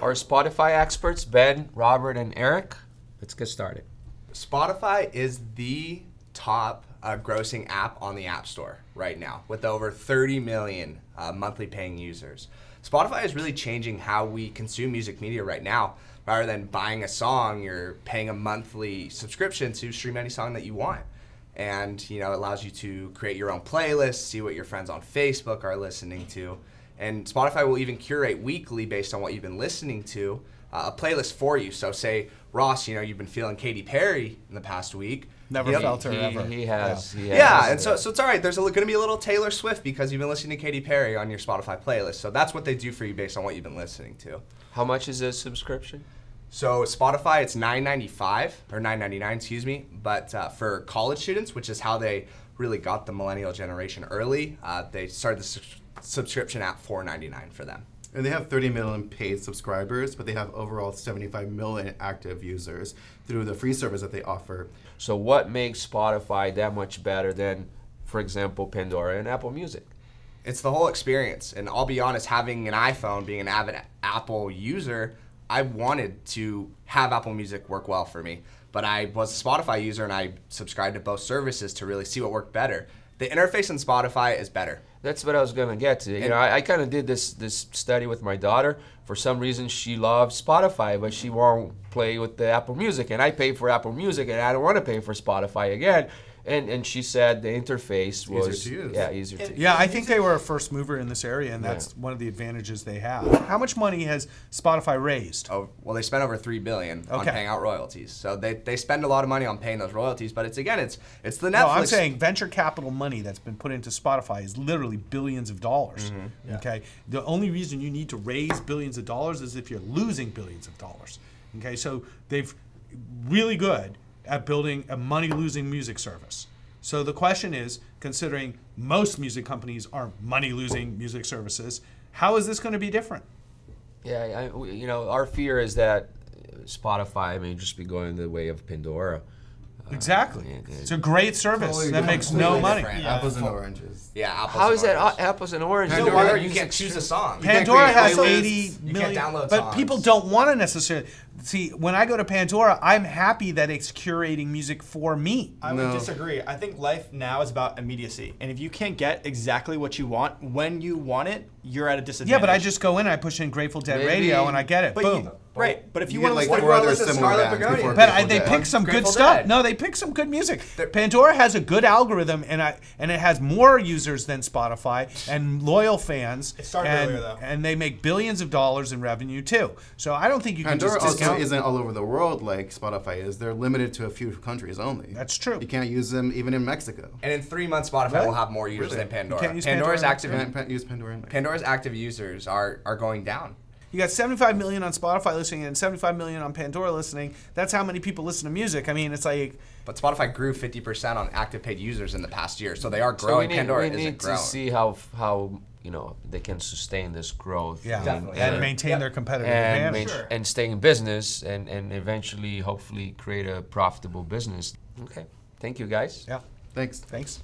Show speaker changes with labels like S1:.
S1: our Spotify experts, Ben, Robert, and Eric. Let's get started.
S2: Spotify is the top grossing app on the App Store right now, with over 30 million monthly paying users. Spotify is really changing how we consume music media right now. Rather than buying a song, you're paying a monthly subscription to stream any song that you want. And it allows you to create your own playlist, see what your friends on Facebook are listening to. And Spotify will even curate weekly, based on what you've been listening to, a playlist for you. So say, Ross, you've been feeling Katy Perry in the past week.
S3: Never felt her ever.
S1: He has.
S2: Yeah, and so it's all right. There's going to be a little Taylor Swift because you've been listening to Katy Perry on your Spotify playlist. So that's what they do for you based on what you've been listening to.
S1: How much is this subscription?
S2: So Spotify, it's $9.95 or $9.99, excuse me. But for college students, which is how they really got the millennial generation early, they started the subscription at $4.99 for them.
S4: And they have 30 million paid subscribers, but they have overall 75 million active users through the free service that they offer.
S1: So what makes Spotify that much better than, for example, Pandora and Apple Music?
S2: It's the whole experience. And I'll be honest, having an iPhone, being an avid Apple user, I wanted to have Apple Music work well for me. But I was a Spotify user, and I subscribed to both services to really see what worked better. The interface in Spotify is better.
S1: That's what I was going to get to. I kind of did this study with my daughter. For some reason, she loves Spotify, but she won't play with the Apple Music. And I pay for Apple Music, and I don't want to pay for Spotify again. And she said the interface was
S4: easier to use.
S1: Yeah, easier to use.
S3: Yeah, I think they were a first mover in this area, and that's one of the advantages they have. How much money has Spotify raised?
S2: Oh, well, they spent over $3 billion on paying out royalties. So they spend a lot of money on paying those royalties, but it's the Netflix.
S3: No, I'm saying venture capital money that's been put into Spotify is literally billions of dollars. Mm-hmm. Okay, the only reason you need to raise billions of dollars is if you're losing billions of dollars. Okay, so they've really good at building a money-losing music service. So the question is, considering most music companies are money-losing music services, how is this going to be different?
S1: Yeah, our fear is that Spotify may just be going the way of Pandora.
S3: Exactly. It's a great service that makes no money.
S4: Yeah. Apples and oranges.
S2: Yeah, apples
S1: How
S2: and
S1: is that
S2: oranges.
S1: apples and oranges?
S2: Pandora, you can't choose a song.
S3: Pandora has
S2: playlists.
S3: 80
S2: You
S3: million,
S2: can't download
S3: but
S2: songs.
S3: people don't want to necessarily. See, when I go to Pandora, I'm happy that it's curating music for me.
S5: I would disagree. I think life now is about immediacy. And if you can't get exactly what you want when you want it, you're at a disadvantage.
S3: Yeah, but I just go in, I push in Grateful Dead Radio, and I get it.
S5: But
S3: Boom.
S5: Right, but if you,
S4: get
S5: want to
S4: like
S5: listen
S4: four
S5: to
S4: other similar bands before
S3: But
S4: Grateful
S3: they
S4: Dead.
S3: pick some good
S2: Grateful
S3: stuff.
S2: Dead.
S3: No, they pick some good music. Pandora has a good algorithm, and it has more users than Spotify and loyal fans.
S5: It started earlier, though.
S3: And they make billions of dollars in revenue too. So I don't think you can
S4: Pandora
S3: just
S4: also
S3: discount.
S4: isn't all over the world like Spotify is. They're limited to a few countries only.
S3: That's true.
S4: You can't use them even in Mexico.
S2: And in 3 months, Spotify
S3: Really?
S2: will have more users than Pandora.
S3: You can't use
S2: Pandora's
S3: Pandora?
S2: active.
S4: Use Pandora in Mexico.
S2: Pandora's active users are going down.
S3: You got 75 million on Spotify listening and 75 million on Pandora listening. That's how many people listen to music. I mean, it's like.
S2: But Spotify grew 50% on active paid users in the past year, so they are growing. Pandora
S1: we need
S2: growing.
S1: to see how they can sustain this growth.
S3: Yeah,
S2: Definitely.
S3: and maintain their competitive
S1: and
S3: advantage.
S1: and stay in business and eventually, hopefully, create a profitable business. Okay, thank you, guys.
S3: Yeah,
S4: Thanks.
S3: thanks.